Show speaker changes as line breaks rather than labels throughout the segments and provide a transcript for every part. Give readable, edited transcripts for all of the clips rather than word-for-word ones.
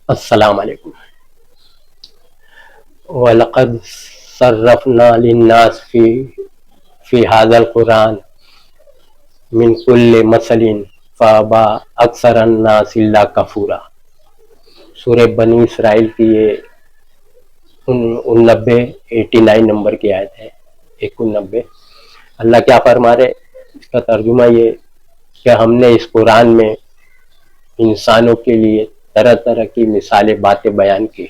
السلام علیکم۔ وَلَقَدْ صَرَّفْنَا لِلنَّاسِ فِي هَذَا الْقُرْآنِ مِنْ كُلِّ مَثَلٍ فَأَبَىٰ أَكْثَرُ النَّاسِ إِلَّا كُفُورًا۔ سورہ بنی اسرائیل کی یہ 89 نمبر کی آیت ہے، 91۔ اللہ کیا فرما رہے، اس کا ترجمہ یہ کہ ہم نے اس قرآن میں انسانوں کے لیے طرح طرح کی مثالیں باتیں بیان کی،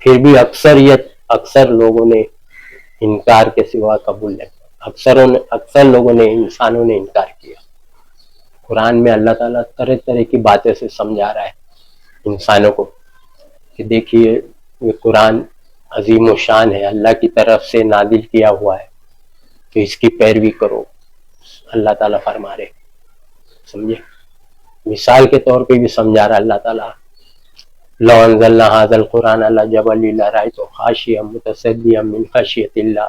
پھر بھی اکثر لوگوں نے انکار کے سوا قبول نہیں، اکثر لوگوں نے، انسانوں نے انکار کیا۔ قرآن میں اللہ تعالیٰ طرح طرح کی باتیں سے سمجھا رہا ہے انسانوں کو کہ دیکھیے یہ قرآن عظیم و شان ہے، اللہ کی طرف سے نازل کیا ہوا ہے، تو اس کی پیروی کرو، اللہ تعالیٰ فرما رہے، سمجھے۔ مثال کے طور پہ بھی سمجھا رہا اللہ تعالیٰ، لو انزلنا هذا القرآن على جبل لرأيته خاشعا متصدعا من خشية الله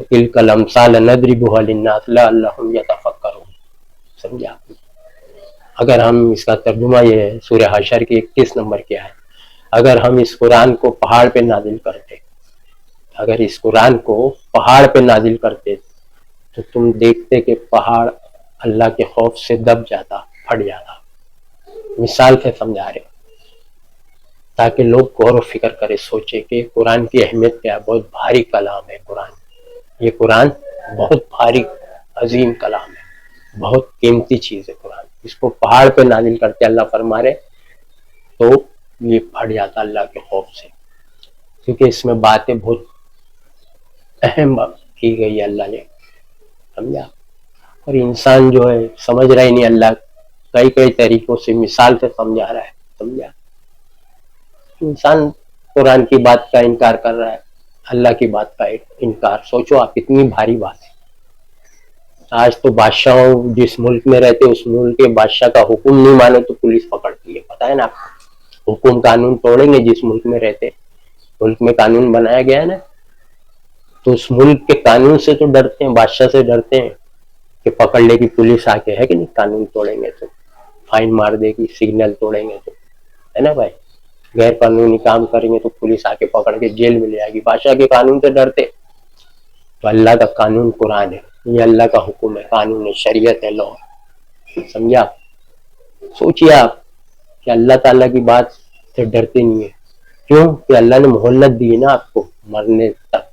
وتلك الأمثال نضربها للناس لعلهم يتفكرون۔ سمجھا۔ اگر ہم اس کا ترجمہ یہ ہے، سورہ حشر کی 31 نمبر کیا ہے، اگر ہم اس قرآن کو پہاڑ پہ نازل کرتے، اگر اس قرآن کو پہاڑ پہ نازل کرتے تو تم دیکھتے کہ پہاڑ اللہ کے خوف سے دب جاتا، پھٹ جاتا۔ مثال سے سمجھا رہے تاکہ لوگ غور و فکر کرے، سوچے کہ قرآن کی اہمیت کیا ہے۔ بہت بھاری کلام ہے قرآن، یہ قرآن بہت بھاری عظیم کلام ہے، بہت قیمتی چیز ہے قرآن۔ اس کو پہاڑ پہ نازل کرتے اللہ فرما رہے تو یہ پھٹ جاتا اللہ کے خوف سے، کیونکہ اس میں باتیں بہت اہم کی گئی ہے اللہ نے، سمجھا۔ اور انسان جو ہے سمجھ رہا ہی نہیں، اللہ کئی طریقوں سے مثال سے سمجھا رہا ہے، سمجھا۔ انسان قرآن کی بات کا انکار کر رہا ہے، اللہ کی بات کا انکار، سوچو آپ کتنی بھاری بات ہے۔ آج تو بادشاہوں جس ملک میں رہتے اس ملک کے بادشاہ کا حکم نہیں مانے تو پولیس پکڑتی ہے، پتہ ہے نا آپ کو۔ حکم قانون توڑیں گے جس ملک میں رہتے، ملک میں قانون بنایا گیا ہے نا، تو اس ملک کے قانون سے تو ڈرتے ہیں، بادشاہ سے ڈرتے ہیں کہ پکڑ لے گی پولیس آ کے، ہے کہ نہیں۔ قانون توڑیں گے تو فائن مار دے گی، سگنل توڑیں گے تو، ہے نا بھائی۔ غیر قانونی کام کریں گے تو پولیس آ کے پکڑ کے جیل میں لے جائے گی، بادشاہ کے قانون سے ڈرتے۔ تو اللہ کا قانون قرآن ہے، یہ اللہ کا حکم ہے، قانون ہے، شریعت ہے، لاء ہے، سمجھا۔ سوچیے آپ کہ اللہ تعالیٰ کی بات سے ڈرتے نہیں ہیں، کیوں کہ اللہ نے مہلت دی نا آپ کو مرنے تک،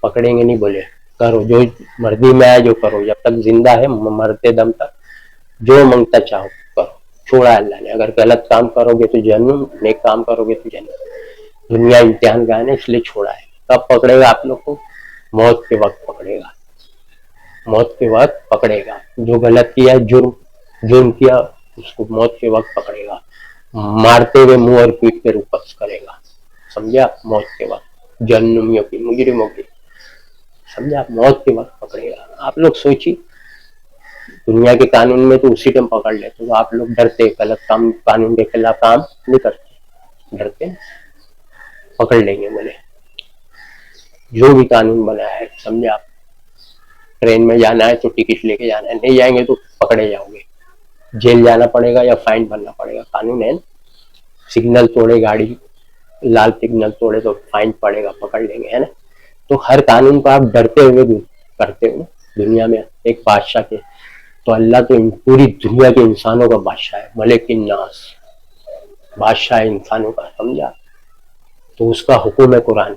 پکڑیں گے نہیں، بولے کرو جو مرضی میں آئے جو کرو، جب تک زندہ ہے مرتے دم تک جو منگتا چاہو کرو، چھوڑا اللہ نے۔ اگر غلط کام کرو گے تو جہنم، نیک کام کرو گے تو جنت۔ دنیا امتحان گاہ ہے اس لیے چھوڑا ہے۔ کب پکڑے گا آپ لوگ کو؟ موت کے وقت پکڑے گا، موت کے وقت پکڑے گا۔ جو غلط کیا، جرم کیا، اس کو موت کے وقت پکڑے گا، مارتے ہوئے منہ اور پیٹ پہ روپس کرے گا، سمجھا۔ موت کے وقت جہنمیوں کی، مجرموں کی، سمجھا، موت کے وقت پکڑے گا۔ آپ لوگ سوچیے، دنیا کے قانون میں تو اسی ٹائم پکڑ لیتے، تو آپ لوگ ڈرتے، غلط کام، قانون کے خلاف کام نہیں کرتے، ڈرتے، پکڑ لیں گے بولے۔ جو بھی قانون بنا ہے، سمجھے آپ، ٹرین میں جانا ہے تو ٹکٹ لے کے جانا ہے، نہیں جائیں گے تو پکڑے جاؤ گے، جیل جانا پڑے گا یا فائن بھرنا پڑے گا، قانون ہے نا۔ سگنل توڑے گاڑی، لال سگنل توڑے تو فائن پڑے گا، پکڑ لیں گے، ہے نا۔ تو ہر قانون کو آپ ڈرتے ہوئے کرتے ہو دنیا میں ایک بادشاہ کے، تو اللہ تو پوری دنیا کے انسانوں کا بادشاہ ہے، ملک الناس، بادشاہ انسانوں کا، سمجھا۔ تو اس کا حکم ہے قرآن،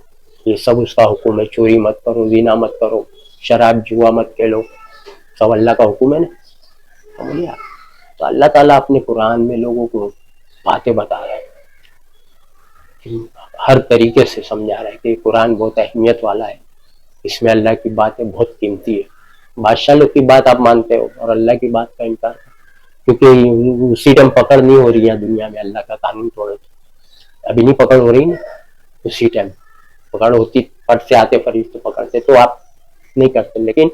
یہ سب اس کا حکم ہے۔ چوری مت کرو، زنا مت کرو، شراب جوا مت کھیلو، سب اللہ کا حکم ہے نا، سمجھا۔ تو اللہ تعالیٰ اپنے قرآن میں لوگوں کو باتیں بتا رہا ہے، ہر طریقے سے سمجھا رہا ہے کہ قرآن بہت اہمیت والا ہے، اس میں اللہ کی باتیں بہت قیمتی ہے۔ بادشاہ لوگ کی بات آپ مانتے ہو اور اللہ کی بات کا انکار، کیونکہ اسی ٹائم پکڑ نہیں ہو رہی ہے دنیا میں، اللہ کا قانون توڑے تو ابھی نہیں پکڑ ہو رہی نا، اسی ٹائم پکڑ ہوتی، پٹ سے آتے فرشتے پکڑتے تو آپ نہیں کرتے، لیکن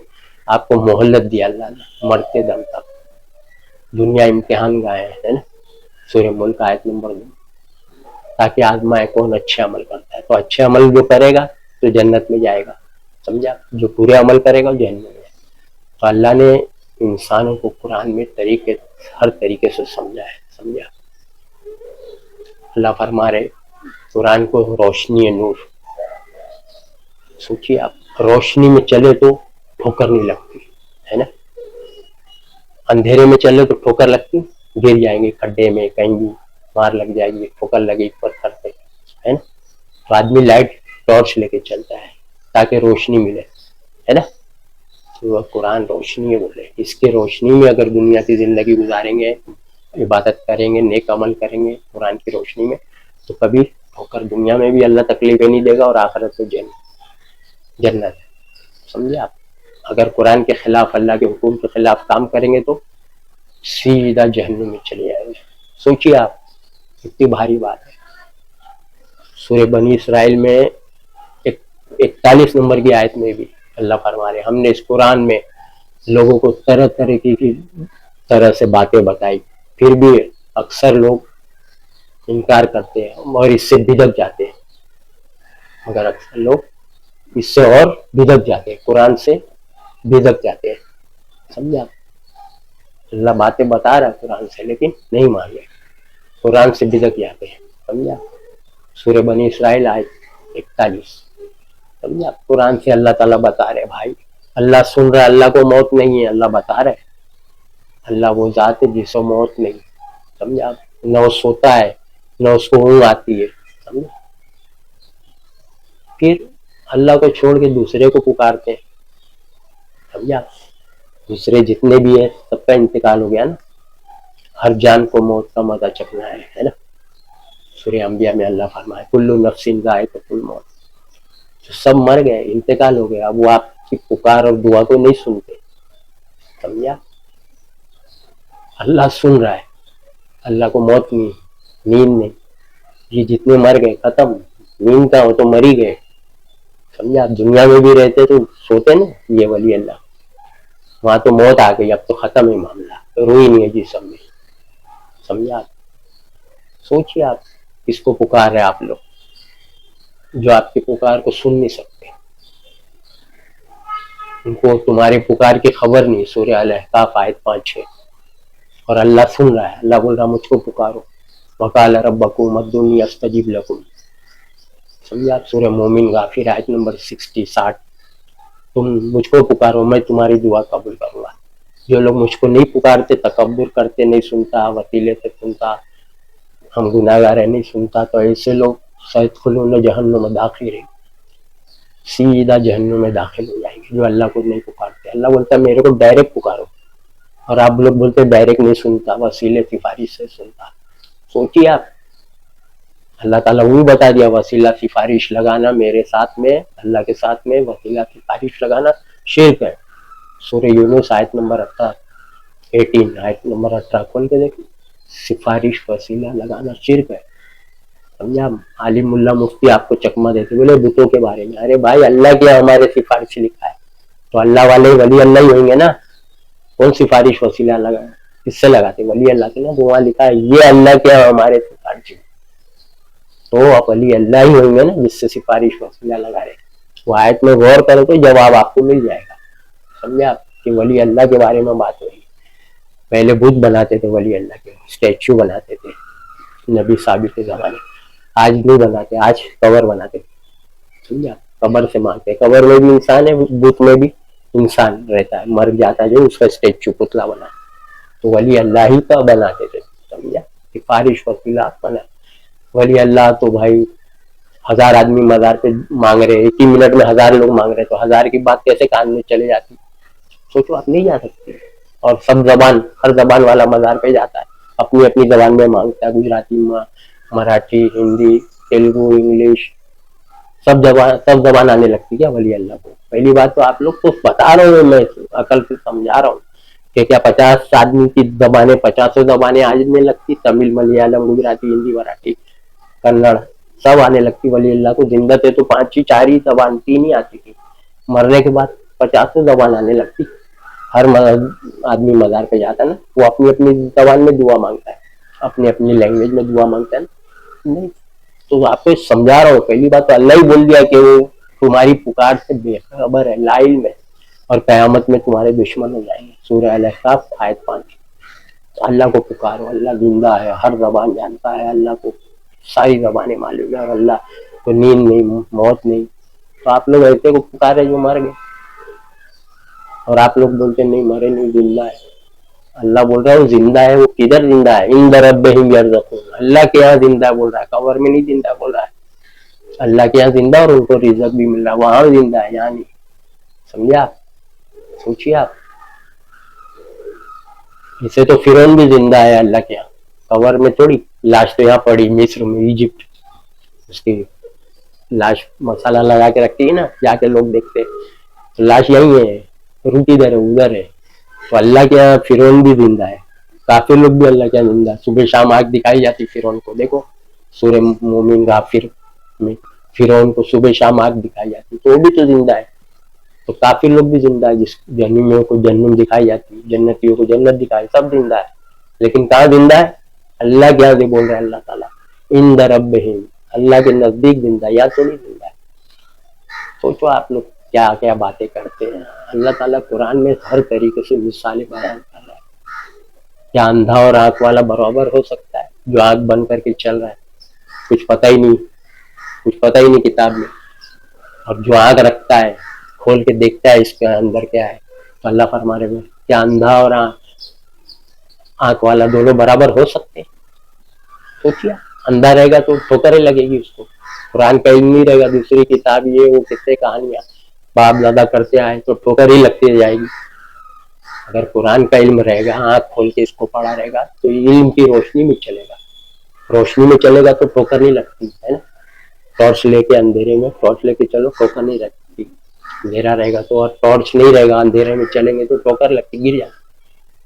آپ کو مہلت دیا اللہ نے مرتے دم تک۔ دنیا امتحان گاہ ہے نا، سورہ ملک آیت نمبر 2، تاکہ آزمائے کون اچھے عمل کرتا ہے، تو اچھے عمل جو کرے گا تو جنت میں جائے گا، سمجھا، جو برے عمل کرے گا وہ جہنم میں جائے گا۔ تو اللہ نے انسانوں کو قرآن میں ہر طریقے سے سمجھا ہے، سمجھا۔ اللہ فرما رہے قرآن کو روشنی ہے، نور. سوچیے آپ، روشنی میں چلے تو ٹھوکر نہیں لگتی ہے نا، اندھیرے میں چلے تو ٹھوکر لگتی، گر جائیں گے کھڈے میں، کہیں بھی مار لگ جائے گی، ٹھوکر لگے پتھر پہ ہے نا. تو آدمی لائٹ ٹارچ لے کے چلتا ہے تاکہ روشنی ملے ہے نا. تو قرآن روشنی ہے بولے، اس کے روشنی میں اگر دنیا کی زندگی گزاریں گے، عبادت کریں گے، نیک عمل کریں گے قرآن کی روشنی میں، تو کبھی ٹھوکر دنیا میں بھی اللہ تکلیفیں نہیں دے گا، اور آخرت میں جنت ہے. سمجھے آپ؟ اگر قرآن کے خلاف، اللہ کے حکم کے خلاف کام کریں گے تو سیدھا جہنم میں چلے جائیں گے. سوچیے آپ، کتنی بھاری بات ہے. سورہ بنی اسرائیل میں 41 نمبر کی آیت میں بھی اللہ فرما رہے ہم نے اس قرآن میں لوگوں کو طرح طرح کی طرح سے باتیں بتائی، پھر بھی اکثر لوگ انکار کرتے ہیں اور اس سے بدک جاتے ہیں. مگر اکثر لوگ اس سے اور بدک جاتے ہیں، قرآن سے بدک جاتے ہیں. سمجھا؟ اللہ باتیں بتا رہا ہے قرآن سے، لیکن نہیں مان رہے، قرآن سے بدک جاتے ہیں. سمجھا؟ سورہ بنی اسرائیل آیت 41. سمجھا؟ قرآن سے اللہ تعالیٰ بتا رہے بھائی، اللہ سن رہا ہے، اللہ کو موت نہیں ہے، اللہ بتا رہے اللہ وہ ذات ہے جس کو موت نہیں. سمجھا؟ نہ وہ سوتا ہے نہ اس کو اونگ آتی ہے. سمجھا؟ پھر اللہ کو چھوڑ کے دوسرے کو پکارتے ہیں. سمجھا؟ دوسرے جتنے بھی ہیں سب کا انتقال ہو گیا نا، ہر جان کو موت کا مزہ چکھنا ہے نا. سورہ انبیاء میں اللہ فرمائے کل نفس ذائقۃ الموت، تو سب مر گئے، انتقال ہو گیا، اب وہ آپ کی پکار اور دعا کو نہیں سنتے. سمجھا؟ اللہ سن رہا ہے، اللہ کو موت نہیں، نیند نہیں. یہ جتنے مر گئے ختم، نیند کا ہو تو مر ہی گئے. سمجھا؟ آپ دنیا میں بھی رہتے تو سوتے نا. یہ ولی اللہ، وہاں تو موت آ گئی، اب تو ختم ہے معاملہ، روئی نہیں ہے جسم میں. سمجھا؟ سوچیے آپ کس کو پکار رہے آپ لوگ جو آپ کی پکار کو سن نہیں سکتے، ان کو تمہاری پکار کی خبر نہیں. سورہ الاحقاف آیت 5-6. اور اللہ سن رہا ہے، اللہ بول رہا مجھ کو پکارو، وقال ربکم ادعونی استجب لکم. سمجھا؟ سورہ مومن غافر آیت نمبر 60. تم مجھ کو پکارو، میں تمہاری دعا قبول کروں گا. جو لوگ مجھ کو نہیں پکارتے، تکبر کرتے، نہیں سنتا، وسیلے سے سنتا، ہم گناہ گار ہیں نہیں سنتا، تو ایسے لوگ سیدخلون جہنم داخل، سیدھا جہنم میں داخل ہو جائیں گے جو اللہ کو نہیں پکارتے. اللہ بولتا ہے میرے کو ڈائریکٹ پکارو، اور آپ لوگ بولتے ڈائریکٹ نہیں سنتا، وسیلے سفارش سے سنتا. سوچیے آپ، اللہ تعالیٰ وہ بتا دیا وسیلہ سفارش لگانا میرے ساتھ میں، اللہ کے ساتھ میں وسیلہ سفارش لگانا شرک ہے. سورہ یونس آیت نمبر 18، آیت نمبر 18 کھول کے دیکھیں. سفارش وسیلہ لگانا شرک ہے. سمجھا؟ عالم اللہ مفتی آپ کو چکمہ دیتے، بولے بتوں کے بارے میں. ارے بھائی، اللہ کیا ہمارے سفارش لکھا ہے، تو اللہ والے ولی اللہ ہی ہوئیں گے نا. کون سفارش وسیلہ لگا، کس سے لگاتے؟ ولی اللہ کے نا. وہاں لکھا ہے یہ اللہ کیا ہمارے سفارش، تو آپ ولی اللہ ہی ہوئیں گے نا جس سے سفارش وسیلہ لگا رہے. وہ آیت میں غور کرو تو جواب آپ کو مل جائے گا. سمجھا؟ کہ ولی اللہ کے بارے میں بات ہوئی. پہلے بت بناتے تھے ولی اللہ کے، اسٹیچو بناتے تھے نبی ثابت کے زمانے. آج نہیں بناتے، آج قبر بناتے. سمجھا؟ قبر سے مانتے، قبر میں بھی انسان ہے، بت میں بھی انسان رہتا ہے، مر جاتا ہے جو اس کا اسٹیچو پتلا بنا، تو ولی اللہ ہی کا بناتے تھے. سمجھا؟ سفارش وسیلہ بنا. ولی اللہ تو بھائی 1000 آدمی مزار پہ مانگ رہے، ایک ہی منٹ میں 1000 لوگ مانگ رہے، تو 1000 کی بات کیسے کان میں چلے جاتی؟ سوچو، آپ نہیں جا سکتے. اور سب زبان، ہر زبان والا مزار پہ جاتا ہے، اپنی اپنی زبان میں مانگتا ہے. گجراتی، مراٹھی، ہندی، تیلگو، انگلش، سب زبان آنے لگتی کیا ولی اللہ کو؟ پہلی بات تو آپ لوگ تو بتا رہے ہو، میں عقل سے سمجھا رہا ہوں کہ کیا 50 آدمی کی زبانیں، 50 زبانیں آنے لگتی؟ تمل، ملیالم، گجراتی، ہندی، مراٹھی، کنڑ سب آنے لگتی ولی اللہ کو. زندہ تھے تو 5 ہی 4 ہی زبان، 3 ہی آتی تھی. مرنے کے بعد 50 زبان آنے لگتی. ہر آدمی مزار پہ جاتا ہے نا، وہ اپنی اپنی زبان میں دعا مانگتا ہے، اپنی اپنی لینگویج میں دعا مانگتا ہے نا. نہیں تو آپ کو سمجھا رہا ہوں. پہلی بات تو اللہ ہی بول دیا کہ وہ تمہاری پکار سے بے خبر ہے، لا علم ہے، اور قیامت میں تمہارے دشمن ہو جائیں گے. سورہ الاحقاف آیت 5. اللہ کو پکارو، اللہ زندہ ہے، ہر زبان جانتا ہے اللہ کو. ساری زبانیں معلوم ہے، اور اللہ کو نیند نہیں، موت نہیں. تو آپ لوگ ایسے کو پکارے جو مر گئے، اور آپ لوگ بولتے نہیں مرے نہیں، زندہ ہے. اللہ بول رہا ہے وہ زندہ ہے. وہ کدھر زندہ ہے؟ عند ربہم یرزقون. اللہ کے یہاں زندہ بول رہا ہے، قبر میں نہیں زندہ بول رہا ہے. اللہ کے یہاں زندہ، اور ان کو رزق بھی مل رہا ہے، وہاں زندہ ہے، یہاں نہیں. سمجھا؟ سوچیے آپ. اسے تو فرعون بھی زندہ ہے اللہ کے یہاں، قبر میں تھوڑی. لاش تو یہاں پڑی مصر میں، ایجپٹ. اس کی لاش مسالہ لگا کے رکھتی ہے نا، جا کے لوگ دیکھتے. لاش یہی ہے، روح ادھر ہے، ادھر ہے. تو اللہ کے یہاں فرعون بھی زندہ ہے، کافر لوگ بھی اللہ کے یہاں زندہ ہے. صبح شام آگ دکھائی جاتی فرعون کو. دیکھو سورہ مومن غافر میں فرعون کو صبح شام آگ دکھائی جاتی، تو وہ بھی تو زندہ ہے. تو کافر لوگ بھی زندہ ہے، جس جہنمیوں کو جہنم دکھائی جاتی، جنتیوں کو جنت دکھائی، سب زندہ ہے. لیکن کہاں زندہ ہے؟ اللہ کیا بول رہے ہیں اللہ تعالیٰ عند ربہم، اللہ کے نزدیک زندہ، یا تو نہیں زندہ ہے. سوچو آپ لوگ کیا کیا باتیں کرتے ہیں. اللہ تعالیٰ قرآن میں ہر طریقے سے مثالیں بیان کر رہا ہے. کیا اندھا اور آنکھ والا برابر ہو سکتا ہے جو آنکھ بند کر کے چل رہا ہے؟ کچھ پتہ ہی نہیں، کچھ پتہ ہی نہیں کتاب میں. اور جو آنکھ رکھتا ہے، کھول کے دیکھتا ہے اس کے اندر کیا ہے. تو اللہ فرما رہے ہیں کیا اندھا اور آنکھ والا دونوں برابر ہو سکتے ہیں؟ سوچیے. اندھا رہے گا تو ٹھوکریں لگے گی اس کو. قرآن کا علم نہیں رہے گا، دوسری کتاب یہ وہ کتنے کہانیاں باپ دادا کرتے آئے، تو ٹھوکر ہی لگتی جائے گی. اگر قرآن کا علم رہے گا، آنکھ کھول کے اس کو پڑھا رہے گا، تو علم کی روشنی میں چلے گا. روشنی میں چلے گا تو ٹھوکر نہیں لگتی ہے نا. ٹارچ لے کے اندھیرے میں ٹارچ لے کے چلو، ٹھوکر نہیں لگتی. اندھیرا رہے گا تو، اور ٹارچ نہیں رہے گا، اندھیرے میں چلیں گے تو ٹھوکر لگتی، گر جائے.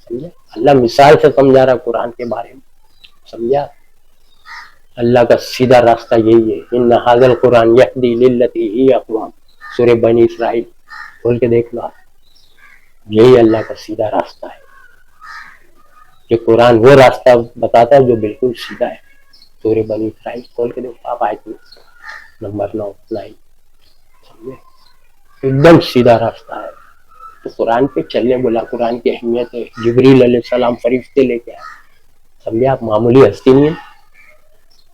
سمجھا؟ اللہ مثال سے سمجھا رہا قرآن کے بارے میں. سمجھا؟ اللہ کا سیدھا راستہ یہی ہے. ان ھذا القرآن یہدی للتی ہی اقوام، سورہ بنی اسرائیل کھول کے دیکھ لو. یہی اللہ کا سیدھا راستہ ہے. کہ قرآن وہ راستہ بتاتا ہے جو بالکل سیدھا ہے. سورہ بنی اسرائیل کھول کے دیکھو آپ، آیت نمبر 9. سمجھے؟ ایک دم سیدھا راستہ ہے. تو قرآن پہ چلنے بولا. قرآن کی اہمیت ہے. جبریل علیہ السلام فرشتے لے کے آئے. سمجھے آپ؟ معمولی ہستی نہیں ہے.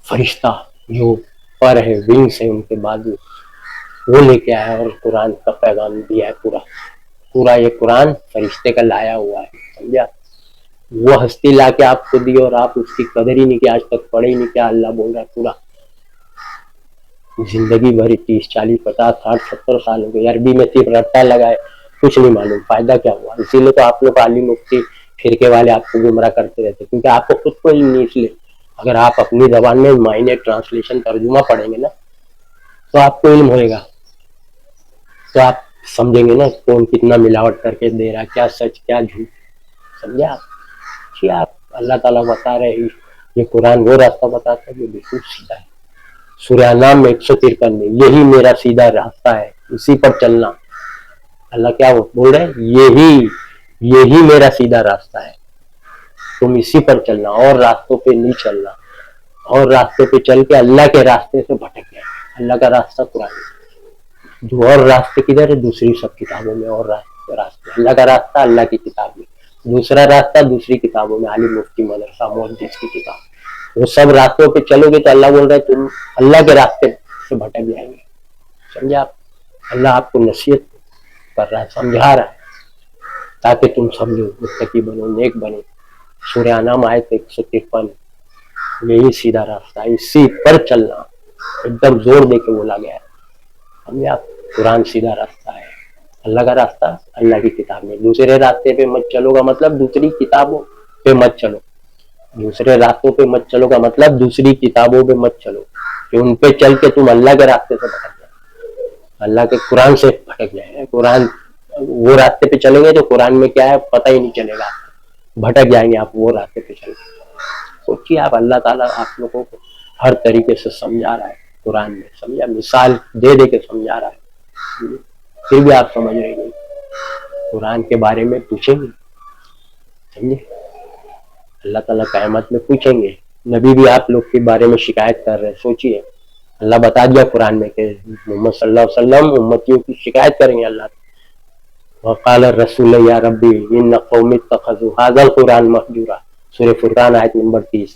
فرشتہ جو پر ہے، ونگس ہے ان کے بازو، وہ لے کے آیا اور قرآن کا پیغام دیا ہے. پورا یہ قرآن فرشتے کا لایا ہوا ہے. سمجھا؟ وہ ہستی لا کے آپ کو دی اور آپ اس کی قدر ہی نہیں کی، آج تک پڑھے ہی نہیں. کیا اللہ بول رہا ہے پورا زندگی بھری 30 40 50 60 70 سال ہو گئے، عربی میں صرف رٹا لگائے، کچھ نہیں معلوم فائدہ کیا ہوا. اسی لیے تو آپ لوگ عالم مفتی فرقے والے آپ کو گمراہ کرتے رہتے، کیونکہ آپ کو خود کو علم نہیں. اس لیے اگر آپ اپنی زبان میں معنی ٹرانسلیشن ترجمہ پڑھیں گے نا، تو آپ کو علم ہوئے گا. تو آپ سمجھیں گے نا کون کتنا ملاوٹ کر کے دے رہا، کیا سچ کیا جھوٹ. سمجھا آپ؟ اللہ تعالیٰ بتا رہے ہیں یہ قرآن وہ راستہ بتاتا ہے جو بالکل سیدھا ہے. سورہ انعام میں 153 میں یہی میرا سیدھا راستہ ہے، اسی پر چلنا. اللہ کیا بول رہے ہیں؟ یہی میرا سیدھا راستہ ہے، تم اسی پر چلنا، اور راستوں پہ نہیں چلنا. اور راستے پہ چل کے اللہ کے راستے سے بھٹک گئے. اللہ کا راستہ قرآن ہے. جو اور راستے کدھر ہے؟ دوسری سب کتابوں میں اور راستے. اللہ کا راستہ اللہ کی کتاب میں، دوسرا راستہ دوسری کتابوں میں، عالم مفتی مدرسہ محدث کی کتاب. وہ سب راستوں پہ چلو گے تو اللہ بول رہا ہے تم اللہ کے راستے سے بھٹک جائیں گے. سمجھا آپ؟ اللہ آپ کو نصیحت کر رہا ہے، سمجھا رہا ہے، تاکہ تم سمجھو، متقی بنو، نیک بنو. سورہ انعام آیت 153. یہی سیدھا راستہ ہے، اسی پر چلنا. ایک دم زور دے کے بولا گیا ہے. سمجھا آپ؟ قرآن سیدھا راستہ ہے. اللہ کا راستہ اللہ کی کتاب میں. دوسرے راستے پہ مت چلو گا مطلب دوسری کتابوں پہ مت چلو. دوسرے راستوں پہ مت چلو گا مطلب دوسری کتابوں پہ مت چلو، کہ ان پہ چل کے تم اللہ کے راستے سے بھٹک جائے، اللہ کے قرآن سے بھٹک جائے. قرآن وہ راستے پہ چلیں گے تو قرآن میں کیا ہے پتہ ہی نہیں چلے گا، بھٹک جائیں گے آپ وہ راستے پہ چلیں گے. سوچیے آپ، اللہ تعالیٰ آپ لوگوں کو ہر طریقے سے سمجھا رہا ہے قرآن میں. سمجھا؟ مثال دے دے کے سمجھا رہا ہے، پھر بھی آپ سمجھ رہے ہیں. قرآن کے بارے میں پوچھیں گے. سمجھے؟ اللہ تعالیٰ قیامت میں پوچھیں گے. نبی بھی آپ لوگ کے بارے میں شکایت کر رہے ہیں. سوچیے، اللہ بتا دیا قرآن میں کہ محمد صلی اللہ علیہ وسلم امتیوں کی شکایت کریں گے. اللہ وقال الرسول یا ربی ان قوم اتخذوا هذا القرآن مهجورا. سورہ فرقان آیت نمبر 30.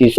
30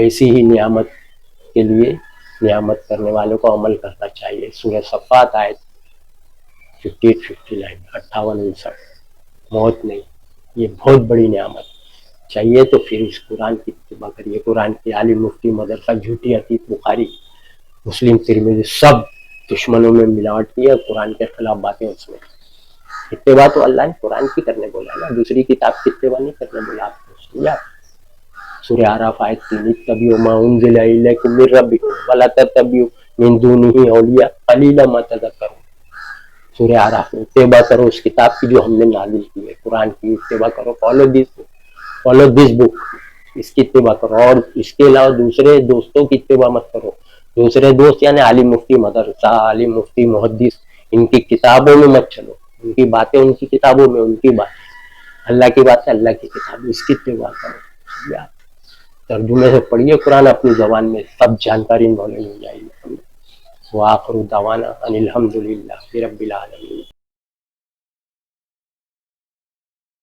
ایسی ہی نعمت کے لیے نعمت کرنے والوں کو عمل کرنا چاہیے. سورہ صفات آیت 58-59 58-59. موت نہیں، یہ بہت بڑی نعمت. چاہیے تو پھر اس قرآن کی اتباع کریے. قرآن کی عالم مفتی مدرسہ جھوٹی حدیث بخاری مسلم ترمذی سب دشمنوں میں ملاوٹ کی ہے. قرآن کے خلاف باتیں اس میں. اتباع تو اللہ نے قرآن کی کرنے بولا نا، دوسری کتاب کی اتباع نہیں کرنے بولا. آپ کو سمجھا؟ سورہ اعراف آیت 3 اتبعوا ما انزل الیکم من ربکم ولا تتبعوا من دونہ اولیاء قلیلا ما تذکرون. سورہ اعراف میں اتباع کرو اس کتاب کی جو ہم نے نازل کی ہے، قرآن کی اتباع کرو. فالو دس بک، اس کی اتباع کرو. اور اس کے علاوہ دوسرے دوستوں کی اتباع مت کرو. دوسرے دوست یعنی عالم مفتی مدرسہ، عالم مفتی محدث، ان کی کتابوں میں مت چلو. ان کی باتیں ان کی کتابوں میں، ان کی بات اللہ کی بات ہے اللہ کی کتاب، اس کی اتباع کرو. ترجمے سے پڑھیے قرآن اپنی زبان میں، سب جانکاری نالج ہو جائے گی. وآخر دعوانا ان الحمد للہ رب العالمین.